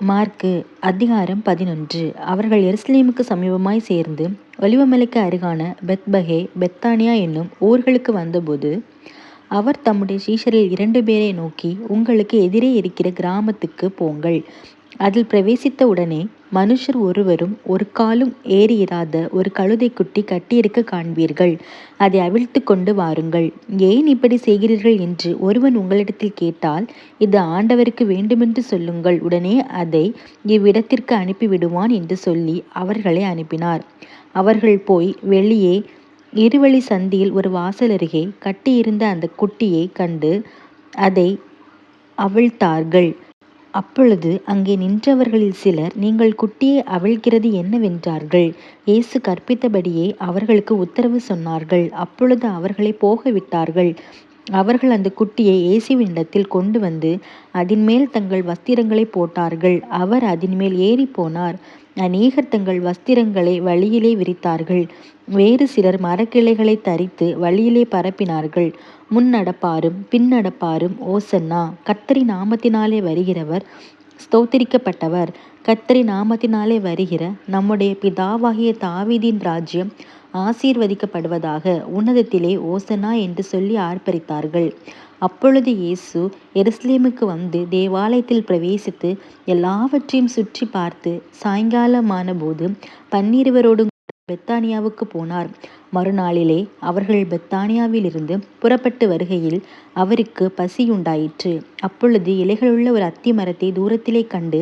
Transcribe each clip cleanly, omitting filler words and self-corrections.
Mark அதிகாரம் 11. அவர்கள் எருசலேமுக்கு சமீபமாய் சேர்ந்து ஒலிவமலைக்கு அருகான பெத்பகே பெத்தானியா என்னும் ஊர்களுக்கு வந்தபோது அவர் தம்முடைய சீஷரில் 2 பேரை நோக்கி, உங்களுக்கு எதிரே இருக்கிற கிராமத்துக்கு போங்கள். அதில் பிரவேசித்த உடனே மனுஷர் ஒருவரும் ஒரு காலும் ஏறியிராத ஒரு கழுதைக்குட்டி கட்டியிருக்க காண்பீர்கள். அதை அவிழ்த்து கொண்டு வாருங்கள். ஏன் இப்படி செய்கிறீர்கள் என்று ஒருவன் உங்களிடத்தில் கேட்டால், இது ஆண்டவருக்கு வேண்டுமென்று சொல்லுங்கள், உடனே அதை இவ்விடத்திற்கு அனுப்பிவிடுவான் என்று சொல்லி அவர்களை அனுப்பினார். அவர்கள் போய் வெளியே இருவழி சந்தியில் ஒரு வாசல் அருகே கட்டியிருந்த அந்த குட்டியை கண்டு அதை அவிழ்த்தார்கள். அப்பொழுது அங்கே நின்றவர்களில் சிலர், நீங்கள் குட்டியை அவிழ்க்கிறது என்னவென்றார்கள். இயேசு கற்பித்தபடியே அவர்களுக்கு உத்தரவு சொன்னார்கள். அப்பொழுது அவர்களை போக விட்டார்கள். அவர்கள் அந்த குட்டியை இயேசுவினிடத்தில் கொண்டு வந்து அதின்மேல் தங்கள் வஸ்திரங்களை போட்டார்கள். அவர் அதின்மேல் ஏறி போனார். அநேகர் தங்கள் வஸ்திரங்களை வழியிலே விரித்தார்கள். வேறு சிலர் மரக்கிளைகளை தரித்து வழியிலே பரப்பினார்கள். முன்னடப்பாரும் பின்னடப்பாரும், ஓசன்னா, கர்த்தரின் நாமத்தினாலே வருகிறவர் ஸ்தோத்திரிக்கப்பட்டவர், கர்த்தரின் நாமத்தினாலே வருகிற நம்முடைய பிதாவாகிய தாவீதின் ராஜ்யம் ஆசீர்வதிக்கப்படுவதாக, உன்னதத்திலே ஓசன்னா என்று சொல்லி ஆர்ப்பரித்தார்கள். அப்பொழுது இயேசு எருசலேமுக்கு வந்து தேவாலயத்தில் பிரவேசித்து எல்லாவற்றையும் சுற்றி பார்த்து சாயங்காலமான போது 12 பெத்தானியாவுக்கு போனார். மறுநாளிலே அவர்கள் பெத்தானியாவிலிருந்து புறப்பட்டு வருகையில் அவருக்கு பசியுண்டாயிற்று. அப்பொழுது இலைகளுள்ள ஒரு அத்தி மரத்தை தூரத்திலே கண்டு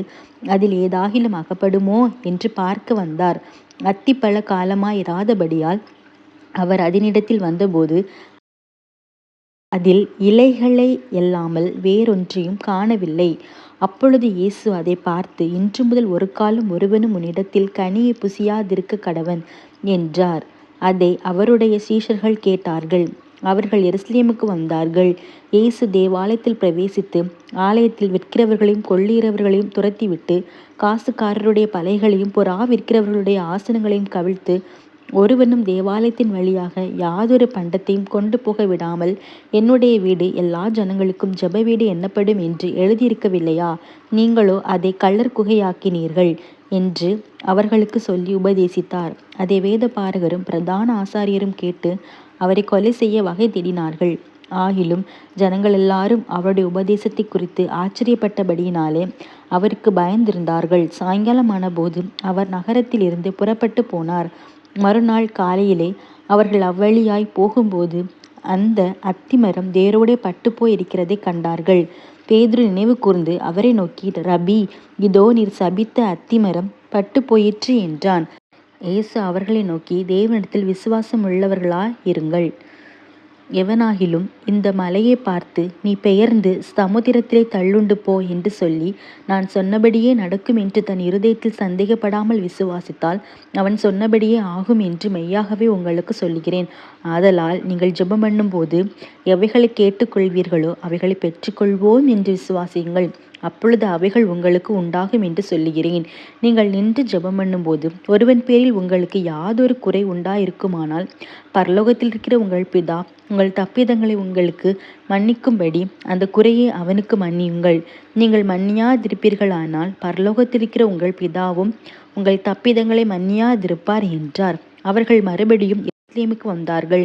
அதில் ஏதாகிலும் அகப்படுமோ என்று பார்க்க வந்தார். அத்தி பல காலமாயிராதபடியால் அவர் அதனிடத்தில் வந்தபோது அதில் இலைகளை அல்லாமல் வேறொன்றையும் காணவில்லை. அப்பொழுது இயேசு அதை பார்த்து, இன்று முதல் ஒரு காலம் ஒருவனும் உன்னிடத்தில் கனியை புசியாதிருக்க கடவன் என்றார். அதை அவருடைய சீஷர்கள் கேட்டார்கள். அவர்கள் எருசலேமுக்கு வந்தார்கள். இயேசு தேவாலயத்தில் பிரவேசித்து ஆலயத்தில் விற்கிறவர்களையும் கொள்ளுகிறவர்களையும் துரத்திவிட்டு காசுக்காரருடைய பலைகளையும் புறா விற்கிறவர்களுடைய ஆசனங்களையும் கவிழ்த்து, ஒருவனும் தேவாலயத்தின் வழியாக யாதொரு பண்டத்தையும் கொண்டு போக விடாமல், என்னுடைய வீடு எல்லா ஜனங்களுக்கும் ஜெப வீடு எண்ணப்படும் என்று எழுதியிருக்கவில்லையா? நீங்களோ அதை கள்ளர் குகையாக்கினீர்கள் என்று அவர்களுக்கு சொல்லி உபதேசித்தார். அதை வேத பாரகரும் பிரதான ஆசாரியரும் கேட்டு அவரை கொலை செய்ய வகை தேடினார்கள். ஆகிலும் ஜனங்கள் எல்லாரும் அவருடைய உபதேசத்தை குறித்து ஆச்சரியப்பட்டபடியினாலே அவருக்கு பயந்திருந்தார்கள். சாயங்காலமான போது அவர் நகரத்தில் இருந்து புறப்பட்டு போனார். மறுநாள் காலையிலே அவர்கள் அவ்வழியாய் போகும்போது அந்த அத்திமரம் வேரோடே பட்டுப்போய் இருக்கிறதை கண்டார்கள். பேதுரு நினைவு கூர்ந்து அவரை நோக்கி, ரபி, இதோ நீர் சபித்த அத்திமரம் பட்டு போயிற்று என்றான். இயேசு அவர்களை நோக்கி, தேவனிடத்தில் விசுவாசம் உள்ளவர்களாய் இருங்கள். எவனாகிலும் இந்த மலையை பார்த்து, நீ பெயர்ந்து சமுத்திரத்திலே தள்ளுண்டு போ என்று சொல்லி நான் சொன்னபடியே நடக்கும் என்று தன் இருதயத்தில் சந்தேகப்படாமல் விசுவாசித்தால் அவன் சொன்னபடியே ஆகும் என்று மெய்யாகவே உங்களுக்கு சொல்லுகிறேன். ஆதலால் நீங்கள் ஜெபம் பண்ணும்போது எவைகளை கேட்டுக்கொள்வீர்களோ அவைகளை பெற்றுக்கொள்வோம் என்று விசுவாசியுங்கள். அப்பொழுது அவைகள் உங்களுக்கு உண்டாகும் என்று சொல்லுகிறேன். நீங்கள் நின்று ஜெபம் பண்ணும்போது ஒருவன் பேரில் உங்களுக்கு யாதொரு குறை உண்டாயிருக்குமானால், பரலோகத்தில் இருக்கிற உங்கள் பிதா உங்கள் தப்பிதங்களை உங்களுக்கு மன்னிக்கும்படி அந்த குறையை அவனுக்கு மன்னியுங்கள். நீங்கள் மன்னியாதிருப்பீர்களானால் பரலோகத்தில் இருக்கிற உங்கள் பிதாவும் உங்கள் தப்பிதங்களை மன்னியாதிருப்பார் என்றார். அவர்கள் மறுபடியும் எருசலேமுக்கு வந்தார்கள்.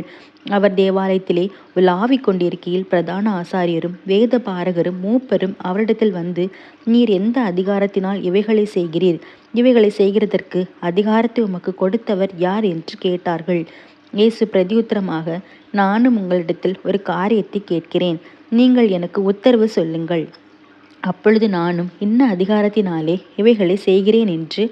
அவர் தேவாலயத்திலே உலாவிக் கொண்டிருக்கையில் பிரதான ஆசாரியரும் வேத பாரகரும் மூப்பரும் அவரிடத்தில் வந்து, நீர் எந்த அதிகாரத்தினால் இவைகளை செய்கிறீர்? இவைகளை செய்கிறதற்கு அதிகாரத்தை உமக்கு கொடுத்தவர் யார் என்று கேட்டார்கள். இயேசு பிரதியுத்தரமாக, நானும் உங்களிடத்தில் ஒரு காரியத்தை கேட்கிறேன், நீங்கள் எனக்கு உத்தரவு சொல்லுங்கள். அப்பொழுது நானும் இன்ன அதிகாரத்தினாலே இவைகளை செய்கிறேன் என்று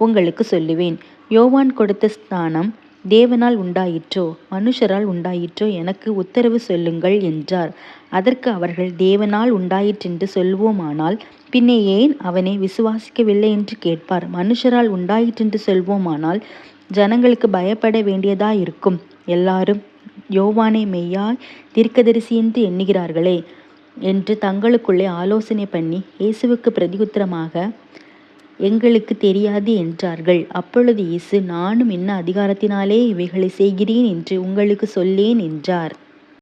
உங்களுக்கு சொல்லுவேன். யோவான் கொடுத்த ஸ்நானம் தேவனால் உண்டாயிற்றோ மனுஷரால் உண்டாயிற்றோ எனக்கு உத்தரவு சொல்லுங்கள் என்றார். அதற்கு அவர்கள், தேவனால் உண்டாயிற்றென்று சொல்வோமானால் பின்னே ஏன் அவனை விசுவாசிக்கவில்லை என்று கேட்பார். மனுஷரால் உண்டாயிற்றென்று சொல்வோமானால் ஜனங்களுக்கு பயப்பட வேண்டியதாயிருக்கும். எல்லாரும் யோவானை மெய்யாய் தீர்க்கதரிசி என்று எண்ணுகிறார்களே என்று தங்களுக்குள்ளே ஆலோசனை பண்ணி இயேசுவுக்கு பிரதியுத்தரமாக, எங்களுக்கு தெரியாது என்றார்கள். அப்பொழுது இயேசு, நானும் என்ன அதிகாரத்தினாலே இவைகளை செய்கிறேன் என்று உங்களுக்கு சொல்லேன் என்றார்.